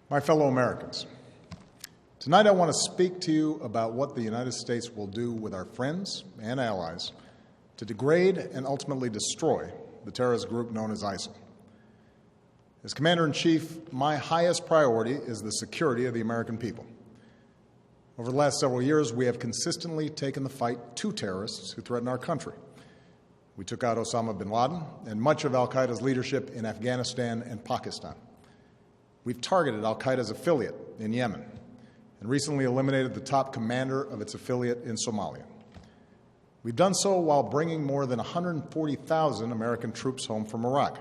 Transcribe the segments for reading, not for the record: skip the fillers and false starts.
My fellow Americans, tonight I want to speak to you about what the United States will do with our friends and allies to degrade and ultimately destroy the terrorist group known as ISIL. As Commander-in-Chief, my highest priority is the security of the American people. Over the last several years, we have consistently taken the fight to terrorists who threaten our country. We took out Osama bin Laden and much of al-Qaeda's leadership in Afghanistan and Pakistan. We've targeted al-Qaeda's affiliate in Yemen and recently eliminated the top commander of its affiliate in Somalia. We've done so while bringing more than 140,000 American troops home from Iraq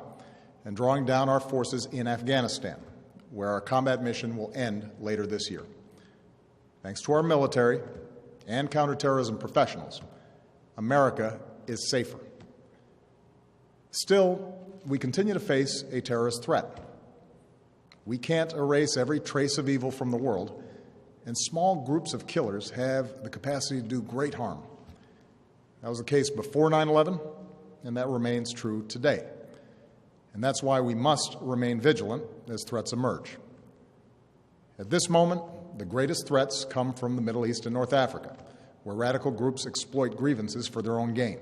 and drawing down our forces in Afghanistan, where our combat mission will end later this year. Thanks to our military and counterterrorism professionals, America is safer. Still, we continue to face a terrorist threat. We can't erase every trace of evil from the world, and small groups of killers have the capacity to do great harm. That was the case before 9/11, and that remains true today. And that's why we must remain vigilant as threats emerge. At this moment, the greatest threats come from the Middle East and North Africa, where radical groups exploit grievances for their own gain.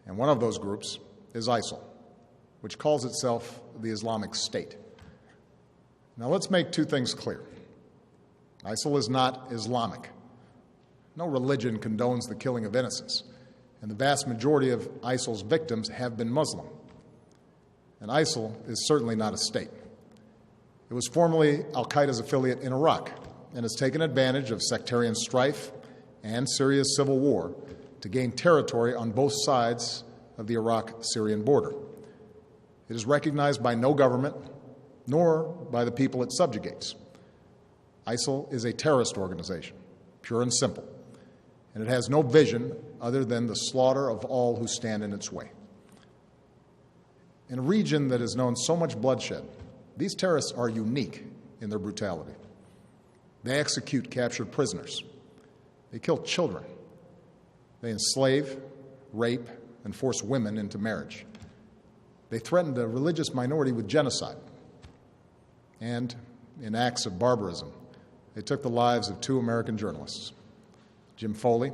And one of those groups is ISIL, which calls itself the Islamic State. Now, let's make two things clear. ISIL is not Islamic. No religion condones the killing of innocents, and the vast majority of ISIL's victims have been Muslim. And ISIL is certainly not a state. It was formerly al-Qaeda's affiliate in Iraq and has taken advantage of sectarian strife and Syria's civil war to gain territory on both sides of the Iraq-Syrian border. It is recognized by no government, nor by the people it subjugates. ISIL is a terrorist organization, pure and simple, and it has no vision other than the slaughter of all who stand in its way. In a region that has known so much bloodshed, these terrorists are unique in their brutality. They execute captured prisoners. They kill children. They enslave, rape, and force women into marriage. They threatened a religious minority with genocide. And in acts of barbarism, they took the lives of two American journalists, Jim Foley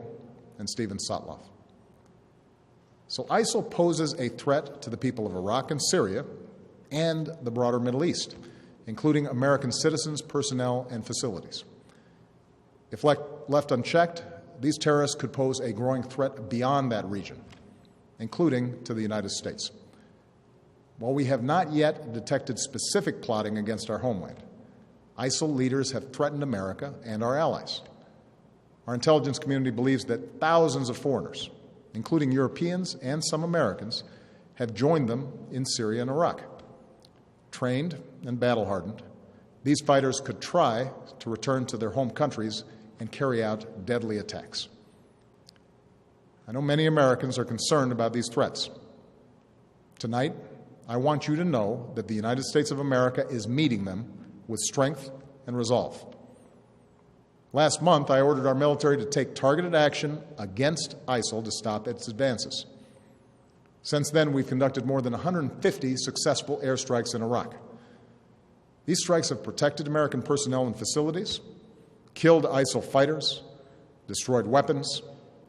and Stephen Sotloff. So ISIL poses a threat to the people of Iraq and Syria and the broader Middle East, including American citizens, personnel, and facilities. If left unchecked, these terrorists could pose a growing threat beyond that region, including to the United States. While we have not yet detected specific plotting against our homeland, ISIL leaders have threatened America and our allies. Our intelligence community believes that thousands of foreigners, including Europeans and some Americans, have joined them in Syria and Iraq. Trained and battle-hardened, these fighters could try to return to their home countries and carry out deadly attacks. I know many Americans are concerned about these threats. Tonight, I want you to know that the United States of America is meeting them with strength and resolve. Last month, I ordered our military to take targeted action against ISIL to stop its advances. Since then, we've conducted more than 150 successful airstrikes in Iraq. These strikes have protected American personnel and facilities, killed ISIL fighters, destroyed weapons,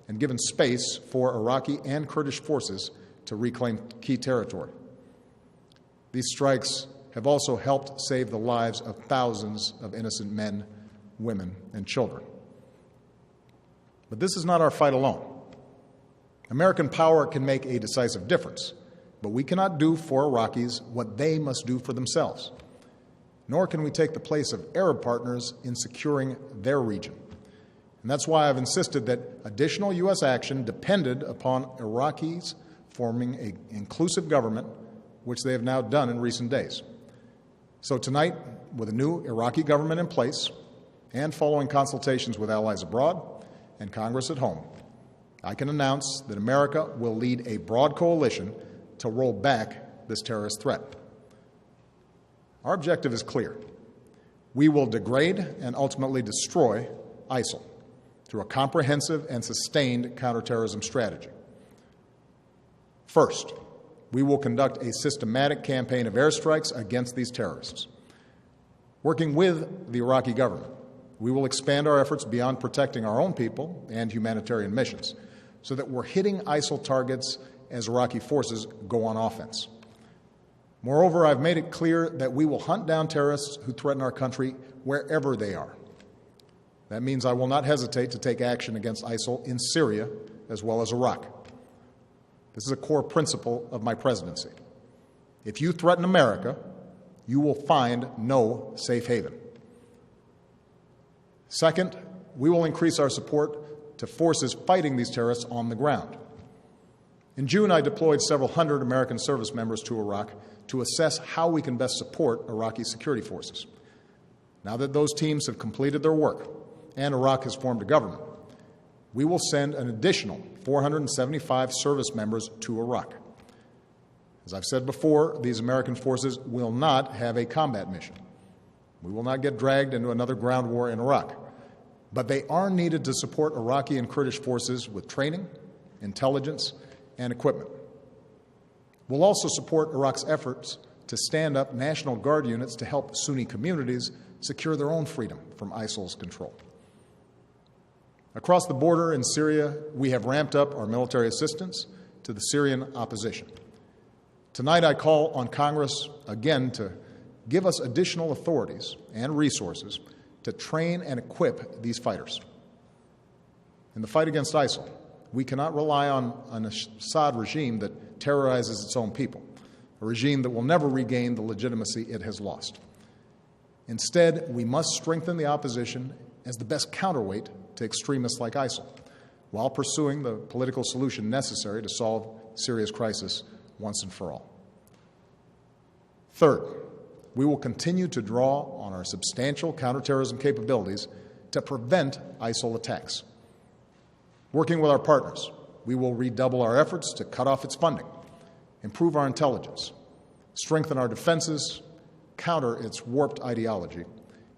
and given space for Iraqi and Kurdish forces to reclaim key territory. These strikes have also helped save the lives of thousands of innocent men, women, and children. But this is not our fight alone. American power can make a decisive difference, but we cannot do for Iraqis what they must do for themselves, nor can we take the place of Arab partners in securing their region. And that's why I've insisted that additional U.S. action depended upon Iraqis forming an inclusive government, which they have now done in recent days. So tonight, with a new Iraqi government in place and following consultations with allies abroad and Congress at home, I can announce that America will lead a broad coalition to roll back this terrorist threat. Our objective is clear. We will degrade and ultimately destroy ISIL through a comprehensive and sustained counterterrorism strategy. First, we will conduct a systematic campaign of airstrikes against these terrorists. Working with the Iraqi government, we will expand our efforts beyond protecting our own people and humanitarian missions so that we're hitting ISIL targets as Iraqi forces go on offense. Moreover, I've made it clear that we will hunt down terrorists who threaten our country wherever they are. That means I will not hesitate to take action against ISIL in Syria as well as Iraq. This is a core principle of my presidency. If you threaten America, you will find no safe haven. Second, we will increase our support to forces fighting these terrorists on the ground. In June, I deployed several hundred American service members to Iraq to assess how we can best support Iraqi security forces. Now that those teams have completed their work and Iraq has formed a government, we will send an additional 475 service members to Iraq. As I've said before, these American forces will not have a combat mission. We will not get dragged into another ground war in Iraq, but they are needed to support Iraqi and Kurdish forces with training, intelligence, and equipment. We'll also support Iraq's efforts to stand up National Guard units to help Sunni communities secure their own freedom from ISIL's control. Across the border in Syria, we have ramped up our military assistance to the Syrian opposition. Tonight, I call on Congress again to give us additional authorities and resources to train and equip these fighters. In the fight against ISIL, we cannot rely on an Assad regime that terrorizes its own people, a regime that will never regain the legitimacy it has lost. Instead, we must strengthen the opposition as the best counterweight to extremists like ISIL, while pursuing the political solution necessary to solve Syria's crisis once and for all. Third, we will continue to draw on our substantial counterterrorism capabilities to prevent ISIL attacks. Working with our partners, we will redouble our efforts to cut off its funding, improve our intelligence, strengthen our defenses, counter its warped ideology,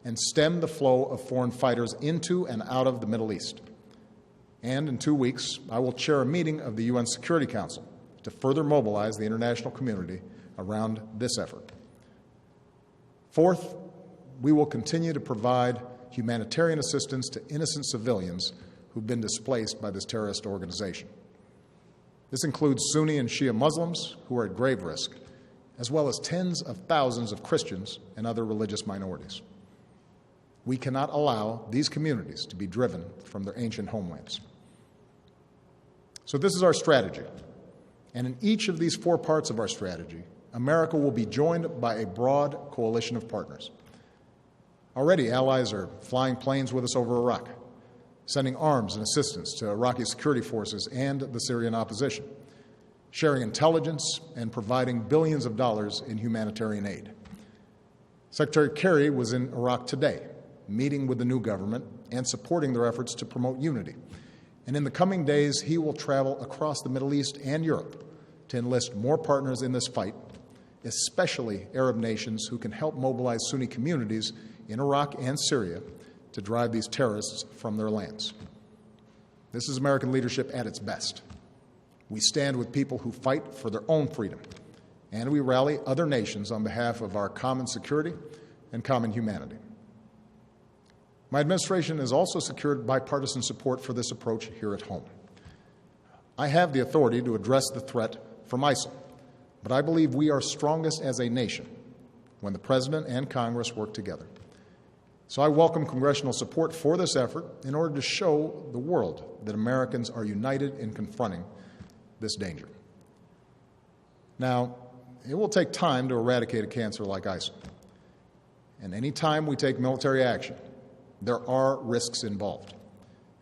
and stem the flow of foreign fighters into and out of the Middle East. And in 2 weeks, I will chair a meeting of the UN Security Council to further mobilize the international community around this effort. Fourth, we will continue to provide humanitarian assistance to innocent civilians who've been displaced by this terrorist organization. This includes Sunni and Shia Muslims who are at grave risk, as well as tens of thousands of Christians and other religious minorities. We cannot allow these communities to be driven from their ancient homelands. So this is our strategy. And in each of these 4 parts of our strategy, America will be joined by a broad coalition of partners. Already, allies are flying planes with us over Iraq, sending arms and assistance to Iraqi security forces and the Syrian opposition, sharing intelligence and providing billions of dollars in humanitarian aid. Secretary Kerry was in Iraq today, meeting with the new government and supporting their efforts to promote unity. And in the coming days, he will travel across the Middle East and Europe to enlist more partners in this fight, especially Arab nations who can help mobilize Sunni communities in Iraq and Syria to drive these terrorists from their lands. This is American leadership at its best. We stand with people who fight for their own freedom, and we rally other nations on behalf of our common security and common humanity. My administration has also secured bipartisan support for this approach here at home. I have the authority to address the threat from ISIL, but I believe we are strongest as a nation when the President and Congress work together. So I welcome congressional support for this effort in order to show the world that Americans are united in confronting this danger. Now, it will take time to eradicate a cancer like ISIL. And any time we take military action, there are risks involved,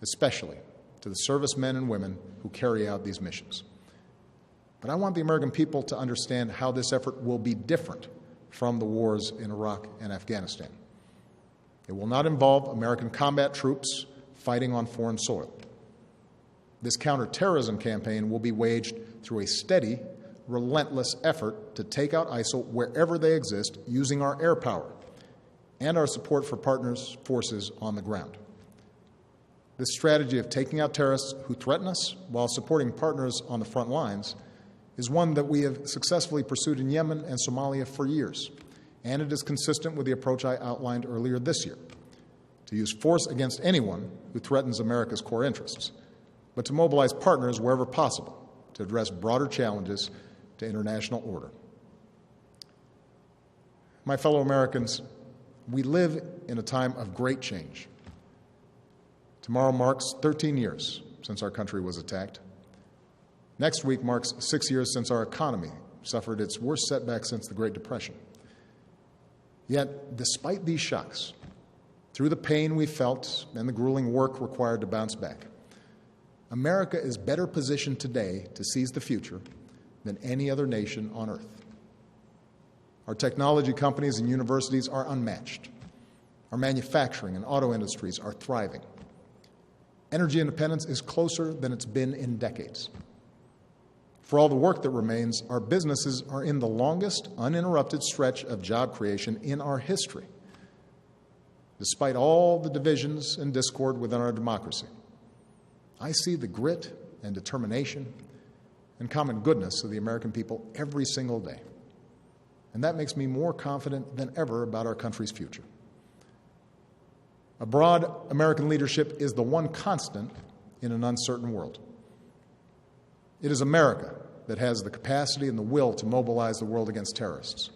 especially to the servicemen and women who carry out these missions. But I want the American people to understand how this effort will be different from the wars in Iraq and Afghanistan. It will not involve American combat troops fighting on foreign soil. This counterterrorism campaign will be waged through a steady, relentless effort to take out ISIL wherever they exist using our air power and our support for partners' forces on the ground. This strategy of taking out terrorists who threaten us while supporting partners on the front lines is one that we have successfully pursued in Yemen and Somalia for years, and it is consistent with the approach I outlined earlier this year, to use force against anyone who threatens America's core interests, but to mobilize partners wherever possible to address broader challenges to international order. My fellow Americans, we live in a time of great change. Tomorrow marks 13 years since our country was attacked. Next week marks 6 years since our economy suffered its worst setback since the Great Depression. Yet, despite these shocks, through the pain we felt and the grueling work required to bounce back, America is better positioned today to seize the future than any other nation on earth. Our technology companies and universities are unmatched. Our manufacturing and auto industries are thriving. Energy independence is closer than it's been in decades. For all the work that remains, our businesses are in the longest uninterrupted stretch of job creation in our history, despite all the divisions and discord within our democracy. I see the grit and determination and common goodness of the American people every single day, and that makes me more confident than ever about our country's future. A broad American leadership is the one constant in an uncertain world. It is America that has the capacity and the will to mobilize the world against terrorists.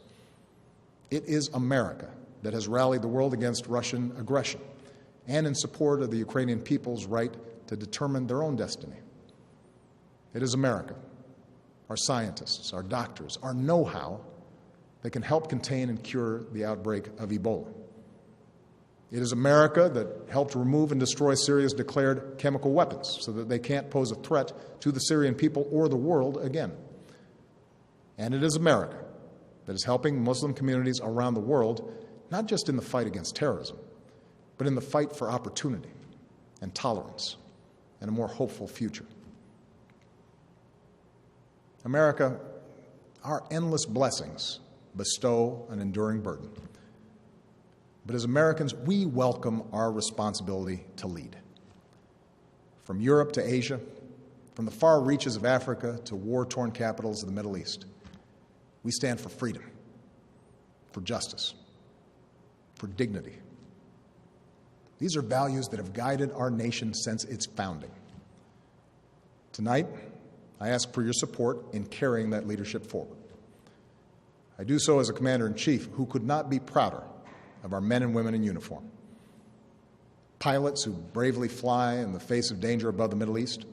It is America that has rallied the world against Russian aggression and in support of the Ukrainian people's right to determine their own destiny. It is America, our scientists, our doctors, our know-how that can help contain and cure the outbreak of Ebola. It is America that helped remove and destroy Syria's declared chemical weapons so that they can't pose a threat to the Syrian people or the world again. And it is America that is helping Muslim communities around the world, not just in the fight against terrorism, but in the fight for opportunity and tolerance and a more hopeful future. America, our endless blessings bestow an enduring burden. But as Americans, we welcome our responsibility to lead. From Europe to Asia, from the far reaches of Africa to war-torn capitals of the Middle East, we stand for freedom, for justice, for dignity. These are values that have guided our nation since its founding. Tonight, I ask for your support in carrying that leadership forward. I do so as a commander-in-chief who could not be prouder of our men and women in uniform. Pilots who bravely fly in the face of danger above the Middle East,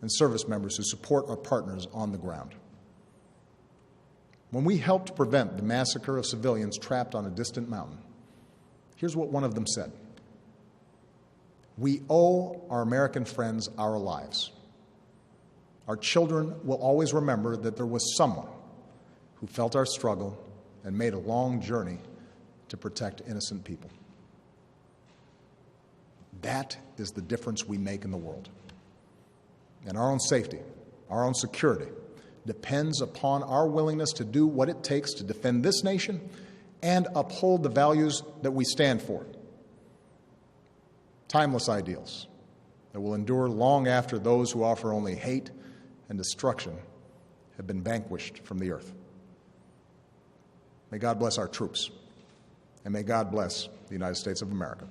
and service members who support our partners on the ground. When we helped prevent the massacre of civilians trapped on a distant mountain, here's what one of them said: "We owe our American friends our lives. Our children will always remember that there was someone who felt our struggle and made a long journey to protect innocent people." That is the difference we make in the world. And our own safety, our own security, depends upon our willingness to do what it takes to defend this nation and uphold the values that we stand for. Timeless ideals that will endure long after those who offer only hate and destruction have been vanquished from the earth. May God bless our troops. And may God bless the United States of America.